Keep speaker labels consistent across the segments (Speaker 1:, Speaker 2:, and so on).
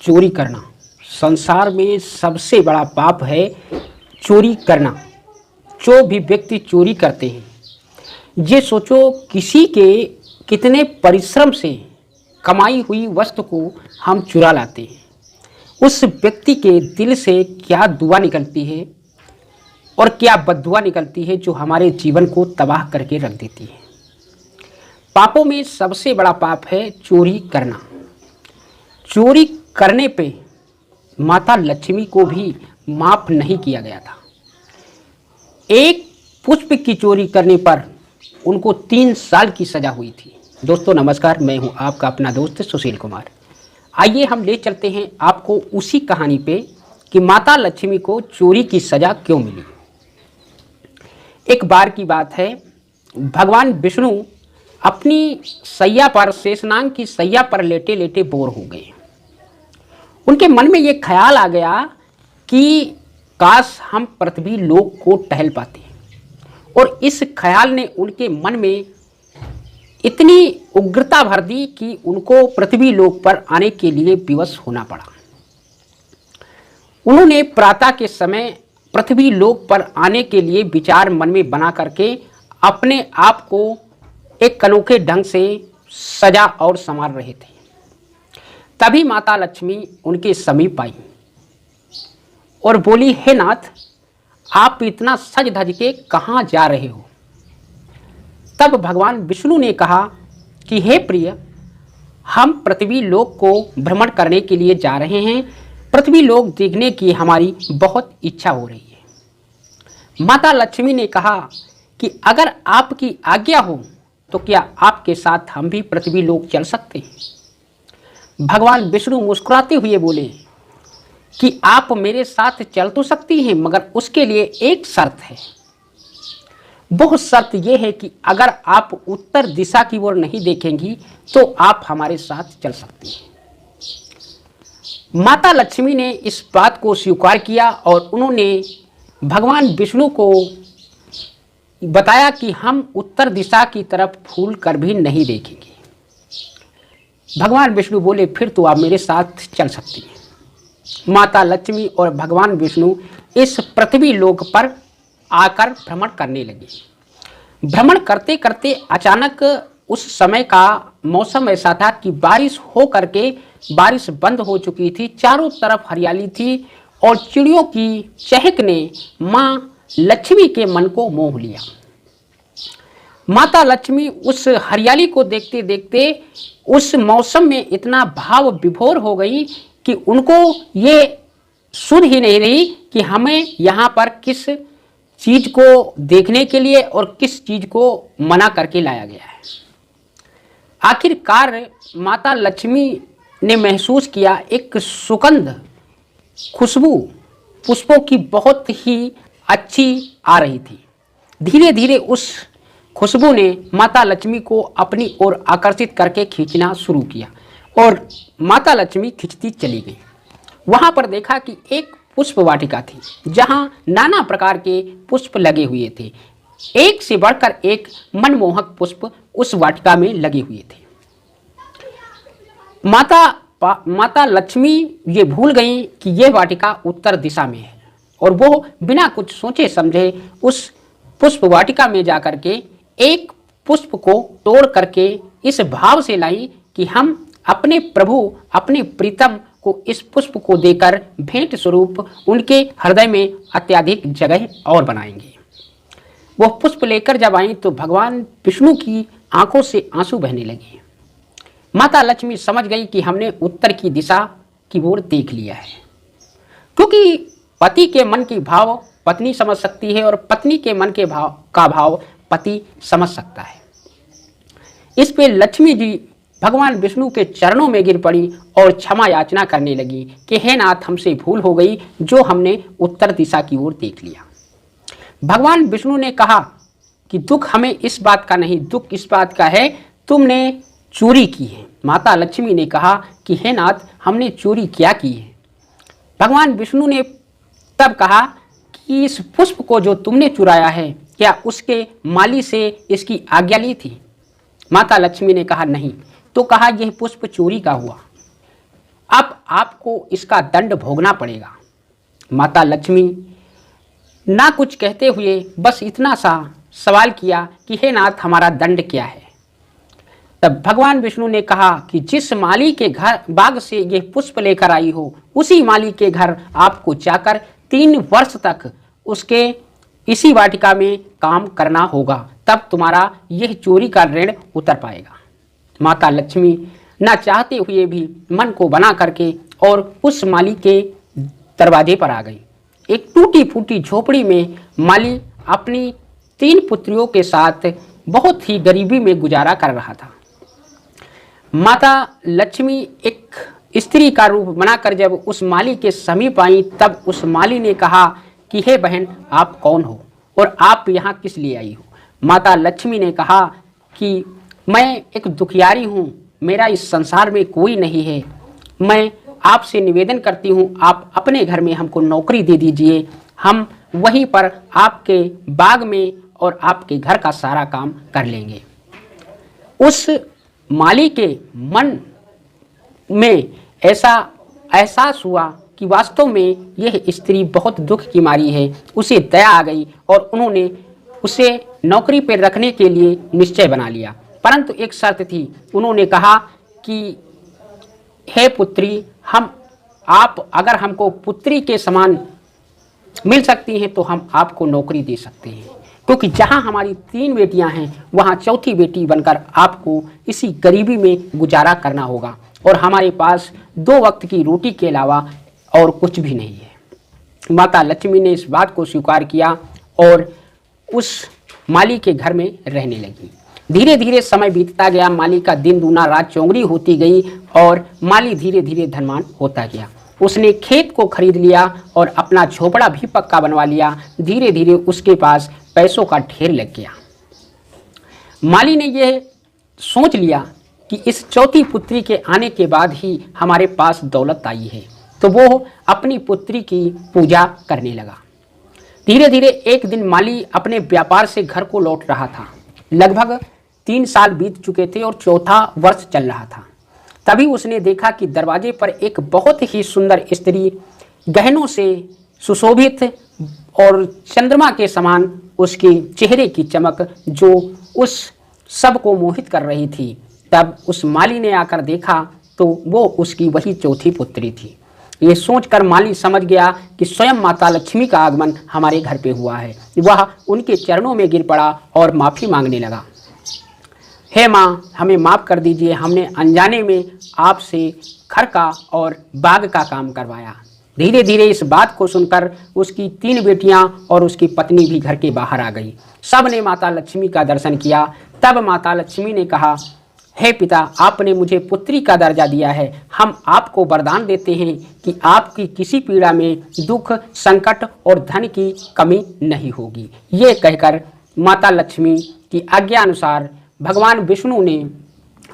Speaker 1: चोरी करना संसार में सबसे बड़ा पाप है। चोरी करना, जो भी व्यक्ति चोरी करते हैं, ये सोचो किसी के कितने परिश्रम से कमाई हुई वस्तु को हम चुरा लाते हैं। उस व्यक्ति के दिल से क्या दुआ निकलती है और क्या बद्दुआ निकलती है, जो हमारे जीवन को तबाह करके रख देती है। पापों में सबसे बड़ा पाप है चोरी करना। चोरी करने पे माता लक्ष्मी को भी माफ नहीं किया गया था। एक पुष्प की चोरी करने पर उनको 3 साल की सजा हुई थी। दोस्तों नमस्कार, मैं हूं आपका अपना दोस्त सुशील कुमार। आइए हम ले चलते हैं आपको उसी कहानी पे कि माता लक्ष्मी को चोरी की सजा क्यों मिली। एक बार की बात है, भगवान विष्णु अपनी सैया पर, शेषनाग की सैया पर लेटे लेटे बोर हो गए। उनके मन में ये ख्याल आ गया कि काश हम पृथ्वी लोक को टहल पाते, और इस ख्याल ने उनके मन में इतनी उग्रता भर दी कि उनको पृथ्वी लोक पर आने के लिए विवश होना पड़ा। उन्होंने प्रातः के समय पृथ्वी लोक पर आने के लिए विचार मन में बना करके अपने आप को एक अनोखे ढंग से सजा और संवार रहे थे। तभी माता लक्ष्मी उनके समीप आई और बोली, हे नाथ, आप इतना सज धज के कहाँ जा रहे हो? तब भगवान विष्णु ने कहा कि हे प्रिय, हम पृथ्वी लोक को भ्रमण करने के लिए जा रहे हैं। पृथ्वी लोक देखने की हमारी बहुत इच्छा हो रही है। माता लक्ष्मी ने कहा कि अगर आपकी आज्ञा हो तो क्या आपके साथ हम भी पृथ्वी लोक चल सकते हैं? भगवान विष्णु मुस्कुराते हुए बोले कि आप मेरे साथ चल तो सकती हैं, मगर उसके लिए एक शर्त है। वो शर्त यह है कि अगर आप उत्तर दिशा की ओर नहीं देखेंगी तो आप हमारे साथ चल सकती हैं। माता लक्ष्मी ने इस बात को स्वीकार किया और उन्होंने भगवान विष्णु को बताया कि हम उत्तर दिशा की तरफ फूल कर भी नहीं देखेंगे। भगवान विष्णु बोले, फिर तो आप मेरे साथ चल सकती हैं। माता लक्ष्मी और भगवान विष्णु इस पृथ्वी लोक पर आकर भ्रमण करने लगे। भ्रमण करते करते अचानक उस समय का मौसम ऐसा था कि बारिश हो करके बारिश बंद हो चुकी थी। चारों तरफ हरियाली थी और चिड़ियों की चहक ने माँ लक्ष्मी के मन को मोह लिया। माता लक्ष्मी उस हरियाली को देखते देखते उस मौसम में इतना भाव विभोर हो गई कि उनको ये सुध ही नहीं रही कि हमें यहाँ पर किस चीज को देखने के लिए और किस चीज को मना करके लाया गया है। आखिरकार माता लक्ष्मी ने महसूस किया एक सुगंध, खुशबू पुष्पों की बहुत ही अच्छी आ रही थी। धीरे धीरे उस खुशबू ने माता लक्ष्मी को अपनी ओर आकर्षित करके खींचना शुरू किया और माता लक्ष्मी खिंचती चली गई। वहां पर देखा कि एक पुष्प वाटिका थी जहां नाना प्रकार के पुष्प लगे हुए थे। एक से बढ़कर एक मनमोहक पुष्प उस वाटिका में लगे हुए थे। माता लक्ष्मी ये भूल गई कि यह वाटिका उत्तर दिशा में है और वो बिना कुछ सोचे समझे उस पुष्प वाटिका में जाकर के एक पुष्प को तोड़ करके इस भाव से लाई कि हम अपने प्रभु, अपने प्रीतम को इस पुष्प को देकर भेंट स्वरूप उनके हृदय में अत्यधिक जगह और बनाएंगे। वह पुष्प लेकर जब आई तो भगवान विष्णु की आंखों से आंसू बहने लगे। माता लक्ष्मी समझ गई कि हमने उत्तर की दिशा की ओर देख लिया है, क्योंकि पति के मन की भाव पत्नी समझ सकती है और पत्नी के मन के भाव पति समझ सकता है। इस पे लक्ष्मी जी भगवान विष्णु के चरणों में गिर पड़ी और क्षमा याचना करने लगी कि हे नाथ, हमसे भूल हो गई जो हमने उत्तर दिशा की ओर देख लिया। भगवान विष्णु ने कहा कि दुख हमें इस बात का नहीं, दुख इस बात का है तुमने चोरी की है। माता लक्ष्मी ने कहा कि हे नाथ, हमने चोरी क्या की है? भगवान विष्णु ने तब कहा कि इस पुष्प को जो तुमने चुराया है, क्या उसके माली से इसकी आज्ञा ली थी? माता लक्ष्मी ने कहा नहीं। तो कहा यह पुष्प चोरी का हुआ। अब आपको इसका दंड भोगना पड़ेगा। माता लक्ष्मी ना कुछ कहते हुए बस इतना सा सवाल किया कि हे नाथ, हमारा दंड क्या है। तब भगवान विष्णु ने कहा कि जिस माली के घर बाग से ये पुष्प लेकर आई हो, उसी माली के घर आपको जाकर 3 वर्ष तक उसके इसी वाटिका में काम करना होगा, तब तुम्हारा यह चोरी का ऋण उतर पाएगा। माता लक्ष्मी ना चाहते हुए भी मन को बना करके और उस माली के दरवाजे पर आ गई। एक टूटी फूटी झोपड़ी में माली अपनी 3 पुत्रियों के साथ बहुत ही गरीबी में गुजारा कर रहा था। माता लक्ष्मी एक स्त्री का रूप बनाकर जब उस माली के समीप आई, तब उस माली ने कहा कि हे बहन, आप कौन हो और आप यहाँ किस लिए आई हो। माता लक्ष्मी ने कहा कि मैं एक दुखियारी हूँ, मेरा इस संसार में कोई नहीं है। मैं आपसे निवेदन करती हूँ, आप अपने घर में हमको नौकरी दे दीजिए, हम वहीं पर आपके बाग में और आपके घर का सारा काम कर लेंगे। उस माली के मन में ऐसा एहसास हुआ कि वास्तव में यह स्त्री बहुत दुख की मारी है। उसे दया आ गई और उन्होंने उसे नौकरी पर रखने के लिए निश्चय बना लिया, परंतु एक शर्त थी। उन्होंने कहा कि हे पुत्री, आप अगर हमको पुत्री के समान मिल सकती हैं तो हम आपको नौकरी दे सकते हैं, क्योंकि जहां हमारी 3 बेटियां हैं वहां चौथी बेटी बनकर आपको इसी गरीबी में गुजारा करना होगा और हमारे पास 2 वक्त की रोटी के अलावा और कुछ भी नहीं है। माता लक्ष्मी ने इस बात को स्वीकार किया और उस माली के घर में रहने लगी। धीरे धीरे समय बीतता गया, माली का दिन दूना रात चौगुनी होती गई और माली धीरे धीरे धनवान होता गया। उसने खेत को खरीद लिया और अपना झोपड़ा भी पक्का बनवा लिया। धीरे धीरे उसके पास पैसों का ढेर लग गया। माली ने यह सोच लिया कि इस चौथी पुत्री के आने के बाद ही हमारे पास दौलत आई है, तो वो अपनी पुत्री की पूजा करने लगा। धीरे धीरे एक दिन माली अपने व्यापार से घर को लौट रहा था। लगभग 3 साल बीत चुके थे और 4था वर्ष चल रहा था। तभी उसने देखा कि दरवाजे पर एक बहुत ही सुंदर स्त्री गहनों से सुशोभित और चंद्रमा के समान उसके चेहरे की चमक जो उस सब को मोहित कर रही थी। तब उस माली ने आकर देखा तो वो उसकी वही चौथी पुत्री थी। ये सोचकर माली समझ गया कि स्वयं माता लक्ष्मी का आगमन हमारे घर पे हुआ है। वह उनके चरणों में गिर पड़ा और माफ़ी मांगने लगा। हे माँ, हमें माफ़ कर दीजिए, हमने अनजाने में आपसे घर का और बाग का काम करवाया। धीरे धीरे इस बात को सुनकर उसकी 3 बेटियां और उसकी पत्नी भी घर के बाहर आ गई। सब ने माता लक्ष्मी का दर्शन किया। तब माता लक्ष्मी ने कहा, हे पिता, आपने मुझे पुत्री का दर्जा दिया है। हम आपको वरदान देते हैं कि आपकी किसी पीड़ा में दुख, संकट और धन की कमी नहीं होगी। ये कहकर माता लक्ष्मी की आज्ञा अनुसार भगवान विष्णु ने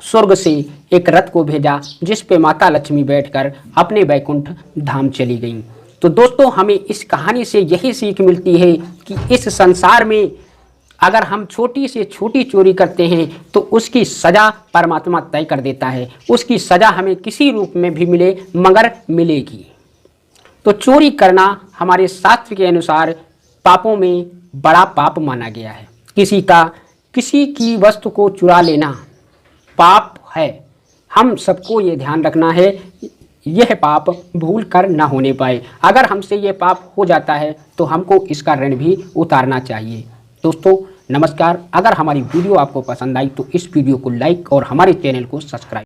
Speaker 1: स्वर्ग से एक रथ को भेजा, जिस पे माता लक्ष्मी बैठकर अपने वैकुंठ धाम चली गईं। तो दोस्तों, हमें इस कहानी से यही सीख मिलती है कि इस संसार में अगर हम छोटी से छोटी चोरी करते हैं तो उसकी सज़ा परमात्मा तय कर देता है। उसकी सज़ा हमें किसी रूप में भी मिले मगर मिलेगी। तो चोरी करना हमारे शास्त्र के अनुसार पापों में बड़ा पाप माना गया है। किसी की वस्तु को चुरा लेना पाप है। हम सबको ये ध्यान रखना है, यह पाप भूल कर ना होने पाए। अगर हमसे ये पाप हो जाता है तो हमको इसका ऋण भी उतारना चाहिए। दोस्तों नमस्कार, अगर हमारी वीडियो आपको पसंद आई तो इस वीडियो को लाइक और हमारे चैनल को सब्सक्राइब